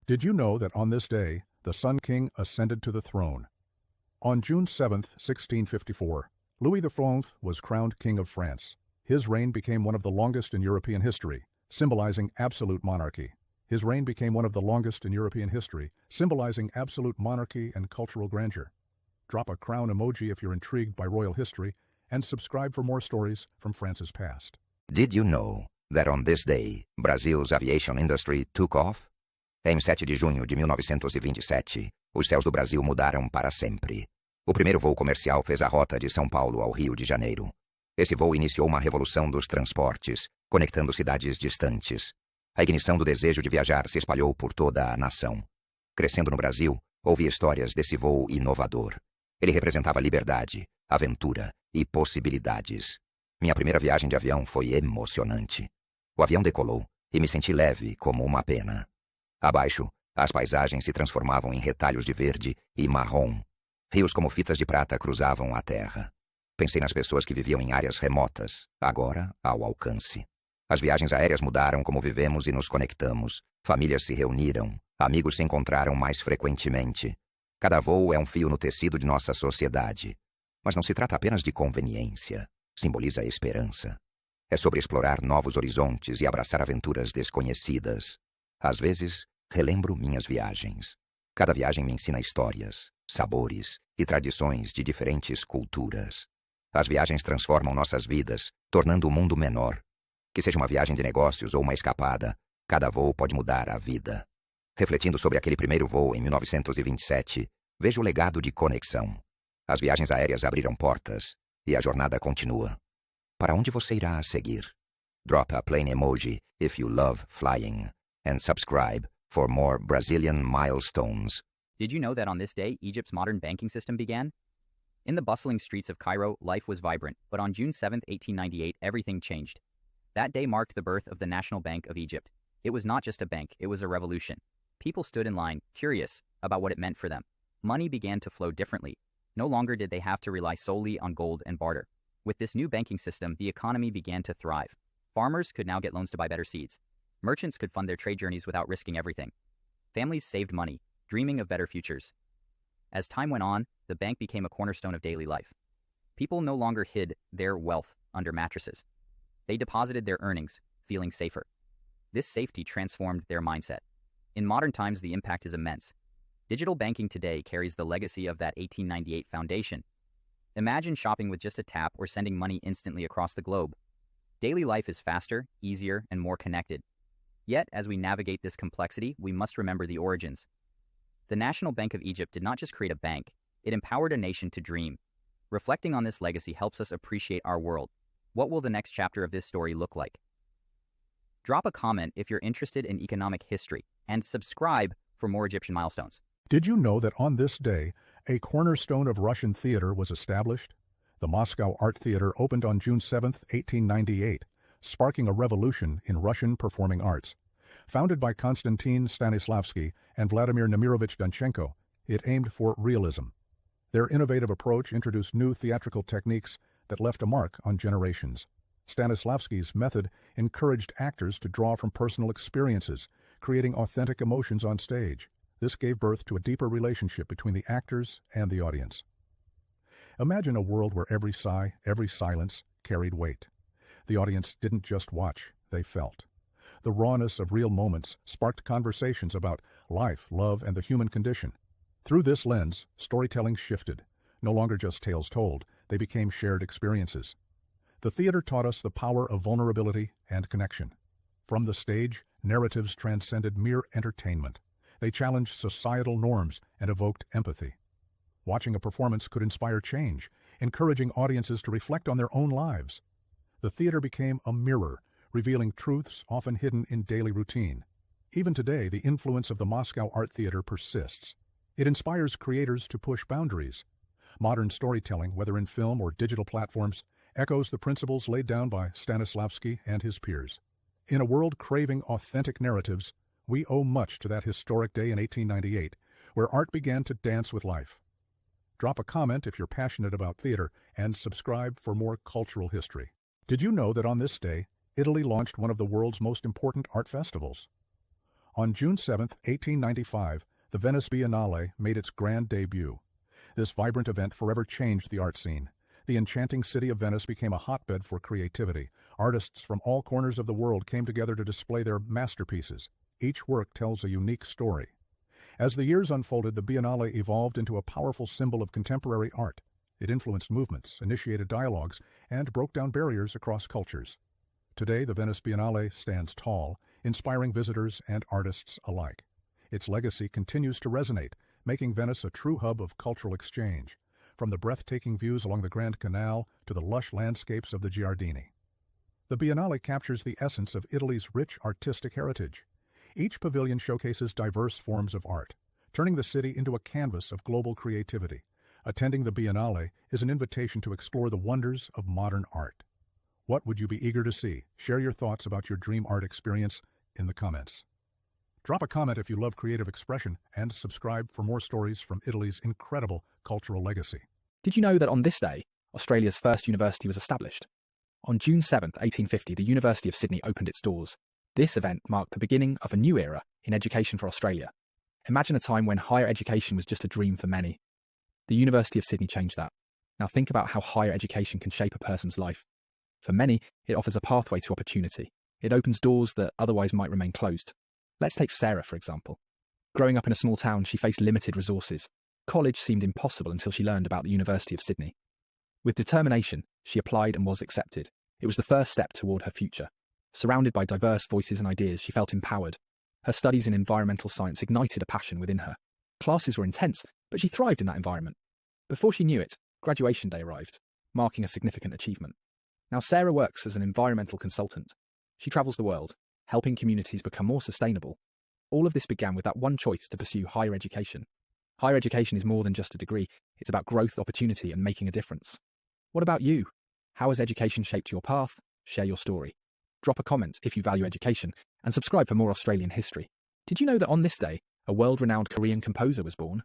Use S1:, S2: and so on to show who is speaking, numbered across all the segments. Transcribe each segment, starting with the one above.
S1: Did you know that on this day, the Sun King ascended to the throne? On June 7, 1654, Louis XIV was crowned King of France. His reign became one of the longest in European history, symbolizing absolute monarchy. His reign became one of the longest in European history, symbolizing absolute monarchy and cultural grandeur. Drop a crown emoji if you're intrigued by royal history, and subscribe for more stories from France's past.
S2: Did you know that on this day, Brazil's aviation industry took off? Em 7 de junho de 1927, os céus do Brasil mudaram para sempre. O primeiro voo comercial fez a rota de São Paulo ao Rio de Janeiro. Esse voo iniciou uma revolução dos transportes, conectando cidades distantes. A ignição do desejo de viajar se espalhou por toda a nação. Crescendo no Brasil, ouvi histórias desse voo inovador. Ele representava liberdade, aventura e possibilidades. Minha primeira viagem de avião foi emocionante. O avião decolou e me senti leve como uma pena. Abaixo, as paisagens se transformavam em retalhos de verde e marrom. Rios como fitas de prata cruzavam a terra. Pensei nas pessoas que viviam em áreas remotas, agora ao alcance. As viagens aéreas mudaram como vivemos e nos conectamos. Famílias se reuniram, amigos se encontraram mais frequentemente. Cada voo é um fio no tecido de nossa sociedade. Mas não se trata apenas de conveniência. Simboliza esperança. É sobre explorar novos horizontes e abraçar aventuras desconhecidas. Às vezes, relembro minhas viagens. Cada viagem me ensina histórias, sabores e tradições de diferentes culturas. As viagens transformam nossas vidas, tornando o mundo menor. Que seja uma viagem de negócios ou uma escapada, cada voo pode mudar a vida. Refletindo sobre aquele primeiro voo em 1927, vejo o legado de conexão. As viagens aéreas abriram portas e a jornada continua. Para onde você irá a seguir? Drop a plane emoji if you love flying. And subscribe for more Brazilian milestones.
S3: Did you know that on this day, Egypt's modern banking system began? In the bustling streets of Cairo, life was vibrant, but on June 7, 1898, everything changed. That day marked the birth of the National Bank of Egypt. It was not just a bank, it was a revolution. People stood in line, curious about what it meant for them. Money began to flow differently. No longer did they have to rely solely on gold and barter. With this new banking system, the economy began to thrive. Farmers could now get loans to buy better seeds. Merchants could fund their trade journeys without risking everything. Families saved money, dreaming of better futures. As time went on, the bank became a cornerstone of daily life. People no longer hid their wealth under mattresses. They deposited their earnings, feeling safer. This safety transformed their mindset. In modern times, the impact is immense. Digital banking today carries the legacy of that 1898 foundation. Imagine shopping with just a tap or sending money instantly across the globe. Daily life is faster, easier, and more connected. Yet, as we navigate this complexity, we must remember the origins. The National Bank of Egypt did not just create a bank, it empowered a nation to dream. Reflecting on this legacy helps us appreciate our world. What will the next chapter of this story look like? Drop a comment if you're interested in economic history, and subscribe for more Egyptian milestones.
S1: Did you know that on this day, a cornerstone of Russian theater was established? The Moscow Art Theater opened on June 7, 1898, sparking a revolution in Russian performing arts. Founded by Konstantin Stanislavski and Vladimir Nemirovich Danchenko, it aimed for realism. Their innovative approach introduced new theatrical techniques that left a mark on generations. Stanislavski's method encouraged actors to draw from personal experiences, creating authentic emotions on stage. This gave birth to a deeper relationship between the actors and the audience. Imagine a world where every sigh, every silence carried weight. The audience didn't just watch, they felt. The rawness of real moments sparked conversations about life, love, and the human condition. Through this lens, storytelling shifted. No longer just tales told, they became shared experiences. The theater taught us the power of vulnerability and connection. From the stage, narratives transcended mere entertainment. They challenged societal norms and evoked empathy. Watching a performance could inspire change, encouraging audiences to reflect on their own lives. The theater became a mirror, revealing truths often hidden in daily routine. Even today, the influence of the Moscow Art Theater persists. It inspires creators to push boundaries. Modern storytelling, whether in film or digital platforms, echoes the principles laid down by Stanislavski and his peers. In a world craving authentic narratives, we owe much to that historic day in 1898, where art began to dance with life. Drop a comment if you're passionate about theater, and subscribe for more cultural history. Did you know that on this day, Italy launched one of the world's most important art festivals? On June 7, 1895, the Venice Biennale made its grand debut. This vibrant event forever changed the art scene. The enchanting city of Venice became a hotbed for creativity. Artists from all corners of the world came together to display their masterpieces. Each work tells a unique story. As the years unfolded, the Biennale evolved into a powerful symbol of contemporary art. It influenced movements, initiated dialogues, and broke down barriers across cultures. Today, the Venice Biennale stands tall, inspiring visitors and artists alike. Its legacy continues to resonate, making Venice a true hub of cultural exchange, from the breathtaking views along the Grand Canal to the lush landscapes of the Giardini. The Biennale captures the essence of Italy's rich artistic heritage. Each pavilion showcases diverse forms of art, turning the city into a canvas of global creativity. Attending the Biennale is an invitation to explore the wonders of modern art. What would you be eager to see? Share your thoughts about your dream art experience in the comments. Drop a comment if you love creative expression and subscribe for more stories from Italy's incredible cultural legacy.
S4: Did you know that on this day, Australia's first university was established? On June 7, 1850, the University of Sydney opened its doors. This event marked the beginning of a new era in education for Australia. Imagine a time when higher education was just a dream for many. The University of Sydney changed that. Now think about how higher education can shape a person's life. For many, it offers a pathway to opportunity. It opens doors that otherwise might remain closed. Let's take Sarah, for example. Growing up in a small town, she faced limited resources. College seemed impossible until she learned about the University of Sydney. With determination, she applied and was accepted. It was the first step toward her future. Surrounded by diverse voices and ideas, she felt empowered. Her studies in environmental science ignited a passion within her. Classes were intense, but she thrived in that environment. Before she knew it, graduation day arrived, marking a significant achievement. Now Sarah works as an environmental consultant. She travels the world, helping communities become more sustainable. All of this began with that one choice to pursue higher education. Higher education is more than just a degree. It's about growth, opportunity, and making a difference. What about you? How has education shaped your path? Share your story. Drop a comment if you value education, and subscribe for more Australian history. Did you know that on this day, a world-renowned Korean composer was born?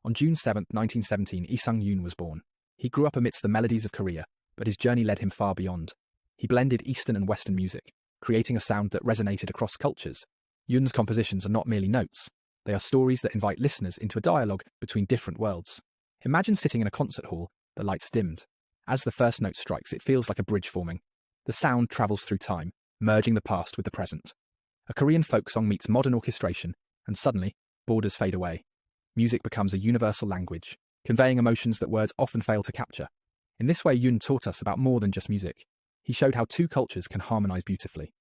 S4: On June 7, 1917, Isang Yun was born. He grew up amidst the melodies of Korea, but his journey led him far beyond. He blended Eastern and Western music, creating a sound that resonated across cultures. Yun's compositions are not merely notes. They are stories that invite listeners into a dialogue between different worlds. Imagine sitting in a concert hall, the lights dimmed. As the first note strikes, it feels like a bridge forming. The sound travels through time, merging the past with the present. A Korean folk song meets modern orchestration, and suddenly, borders fade away. Music becomes a universal language, conveying emotions that words often fail to capture. In this way, Yun taught us about more than just music. He showed how two cultures can harmonize beautifully.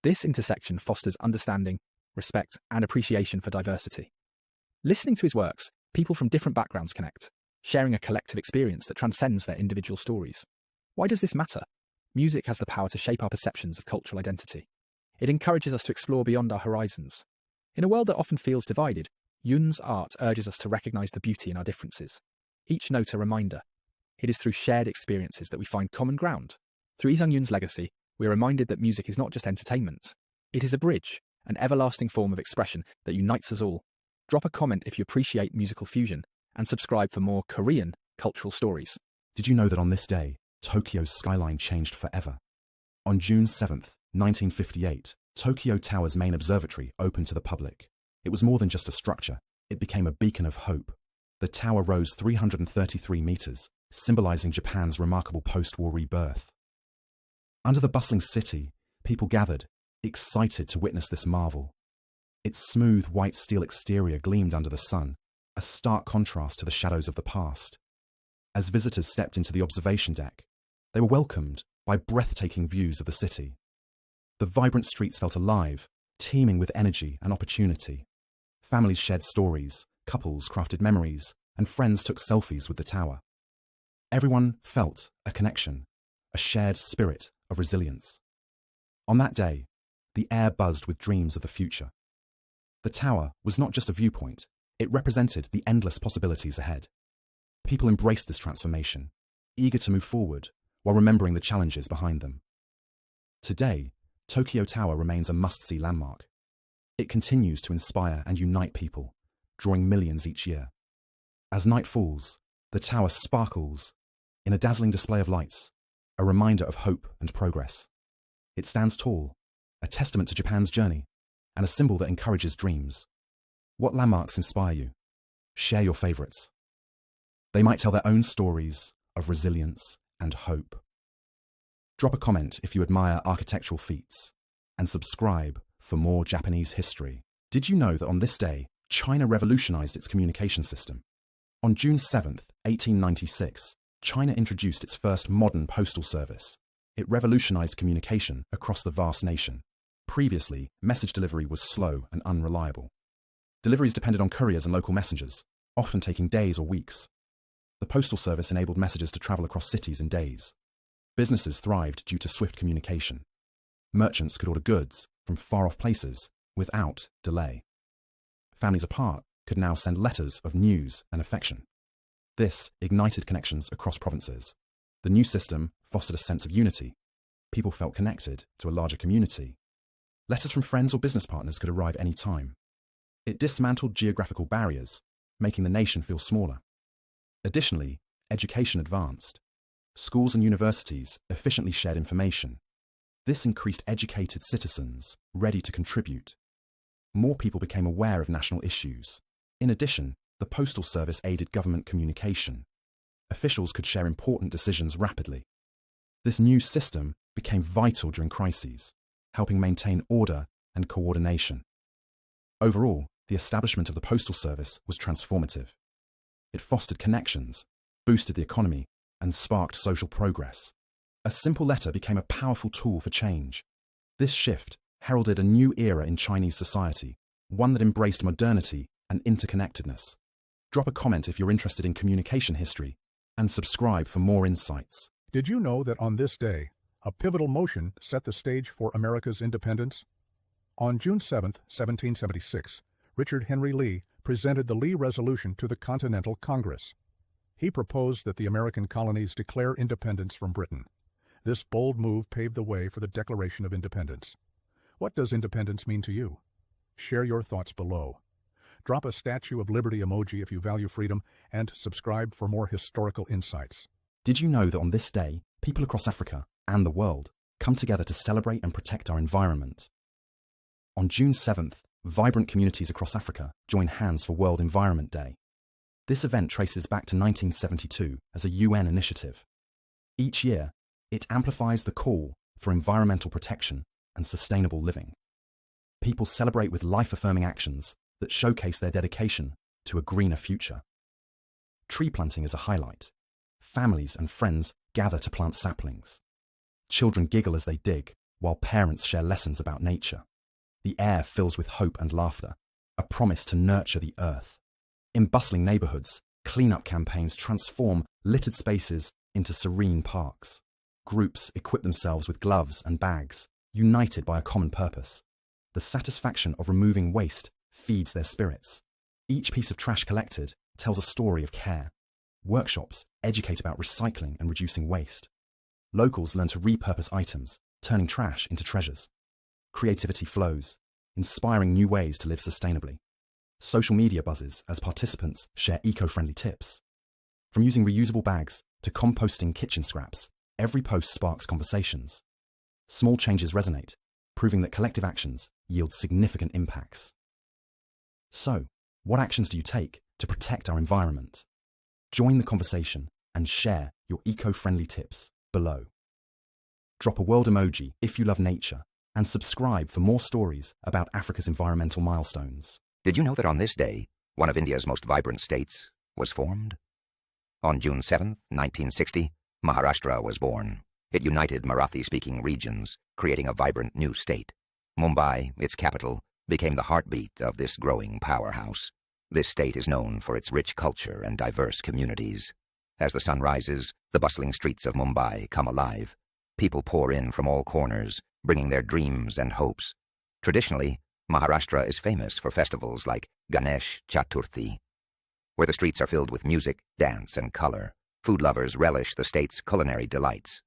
S4: This intersection fosters understanding, respect, and appreciation for diversity. Listening to his works, people from different backgrounds connect, sharing a collective experience that transcends their individual stories. Why does this matter? Music has the power to shape our perceptions of cultural identity. It encourages us to explore beyond our horizons. In a world that often feels divided, Yun's art urges us to recognize the beauty in our differences. Each note a reminder. It is through shared experiences that we find common ground. Through Isang Yun's legacy, we are reminded that music is not just entertainment. It is a bridge, an everlasting form of expression that unites us all. Drop a comment if you appreciate musical fusion, and subscribe for more Korean cultural stories.
S5: Did you know that on this day, Tokyo's skyline changed forever? On June 7th, 1958, Tokyo Tower's main observatory opened to the public. It was more than just a structure, it became a beacon of hope. The tower rose 333 meters, symbolizing Japan's remarkable post-war rebirth. Under the bustling city, people gathered, excited to witness this marvel. Its smooth white steel exterior gleamed under the sun, a stark contrast to the shadows of the past. As visitors stepped into the observation deck, they were welcomed by breathtaking views of the city. The vibrant streets felt alive, teeming with energy and opportunity. Families shared stories, couples crafted memories, and friends took selfies with the tower. Everyone felt a connection, a shared spirit of resilience. On that day, the air buzzed with dreams of the future. The tower was not just a viewpoint, it represented the endless possibilities ahead. People embraced this transformation, eager to move forward while remembering the challenges behind them. Today, Tokyo Tower remains a must-see landmark. It continues to inspire and unite people, drawing millions each year. As night falls, the tower sparkles in a dazzling display of lights, a reminder of hope and progress. It stands tall, a testament to Japan's journey, and a symbol that encourages dreams. What landmarks inspire you? Share your favourites. They might tell their own stories of resilience and hope. Drop a comment if you admire architectural feats, and subscribe for more Japanese history. Did you know that on this day, China revolutionized its communication system? On June 7th, 1896, China introduced its first modern postal service. It revolutionized communication across the vast nation. Previously, message delivery was slow and unreliable. Deliveries depended on couriers and local messengers, often taking days or weeks. The postal service enabled messages to travel across cities in days. Businesses thrived due to swift communication. Merchants could order goods from far-off places without delay. Families apart could now send letters of news and affection. This ignited connections across provinces. The new system fostered a sense of unity. People felt connected to a larger community. Letters from friends or business partners could arrive any time. It dismantled geographical barriers, making the nation feel smaller. Additionally, education advanced. Schools and universities efficiently shared information. This increased educated citizens ready to contribute. More people became aware of national issues. In addition, the postal service aided government communication. Officials could share important decisions rapidly. This new system became vital during crises, helping maintain order and coordination. Overall, the establishment of the postal service was transformative. It fostered connections, boosted the economy, and sparked social progress. A simple letter became a powerful tool for change. This shift heralded a new era in Chinese society, one that embraced modernity and interconnectedness. Drop a comment if you're interested in communication history, and subscribe for more insights.
S1: Did you know that on this day, a pivotal motion set the stage for America's independence? On June 7, 1776, Richard Henry Lee presented the Lee Resolution to the Continental Congress. He proposed that the American colonies declare independence from Britain. This bold move paved the way for the Declaration of Independence. What does independence mean to you? Share your thoughts below. Drop a Statue of Liberty emoji if you value freedom, and subscribe for more historical insights.
S5: Did you know that on this day, people across Africa and the world come together to celebrate and protect our environment? On June 7th, vibrant communities across Africa join hands for World Environment Day. This event traces back to 1972 as a UN initiative. Each year, it amplifies the call for environmental protection and sustainable living. People celebrate with life-affirming actions that showcase their dedication to a greener future. Tree planting is a highlight. Families and friends gather to plant saplings. Children giggle as they dig, while parents share lessons about nature. The air fills with hope and laughter, a promise to nurture the earth. In bustling neighborhoods, cleanup campaigns transform littered spaces into serene parks. Groups equip themselves with gloves and bags, united by a common purpose. The satisfaction of removing waste feeds their spirits. Each piece of trash collected tells a story of care. Workshops educate about recycling and reducing waste. Locals learn to repurpose items, turning trash into treasures. Creativity flows, inspiring new ways to live sustainably. Social media buzzes as participants share eco-friendly tips. From using reusable bags to composting kitchen scraps, every post sparks conversations. Small changes resonate, proving that collective actions yield significant impacts. So, what actions do you take to protect our environment? Join the conversation and share your eco-friendly tips below. Drop a world emoji if you love nature, and subscribe for more stories about Africa's environmental milestones.
S2: Did you know that on this day, one of India's most vibrant states was formed? On June 7, 1960, Maharashtra was born. It united Marathi-speaking regions, creating a vibrant new state. Mumbai, its capital, became the heartbeat of this growing powerhouse. This state is known for its rich culture and diverse communities. As the sun rises, the bustling streets of Mumbai come alive. People pour in from all corners, bringing their dreams and hopes. Traditionally, Maharashtra is famous for festivals like Ganesh Chaturthi, where the streets are filled with music, dance, and color. Food lovers relish the state's culinary delights.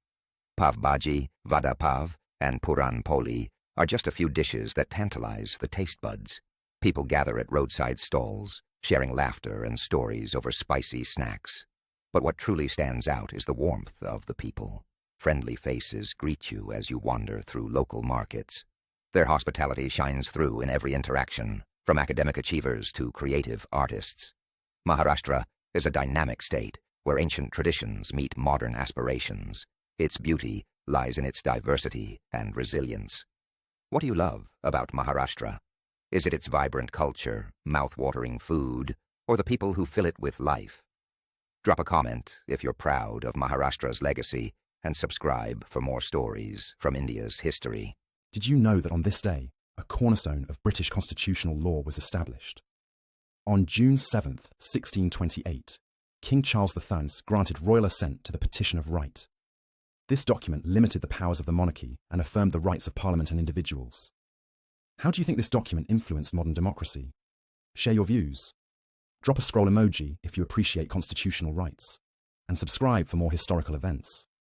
S2: Pav bhaji, vada pav, and puran poli are just a few dishes that tantalize the taste buds. People gather at roadside stalls, sharing laughter and stories over spicy snacks. But what truly stands out is the warmth of the people. Friendly faces greet you as you wander through local markets. Their hospitality shines through in every interaction, from academic achievers to creative artists. Maharashtra is a dynamic state where ancient traditions meet modern aspirations. Its beauty lies in its diversity and resilience. What do you love about Maharashtra? Is it its vibrant culture, mouth-watering food, or the people who fill it with life? Drop a comment if you're proud of Maharashtra's legacy, and subscribe for more stories from India's history.
S5: Did you know that on this day, a cornerstone of British constitutional law was established? On June 7, 1628, King Charles III granted royal assent to the Petition of Right. This document limited the powers of the monarchy and affirmed the rights of Parliament and individuals. How do you think this document influenced modern democracy? Share your views. Drop a scroll emoji if you appreciate constitutional rights. And subscribe for more historical events.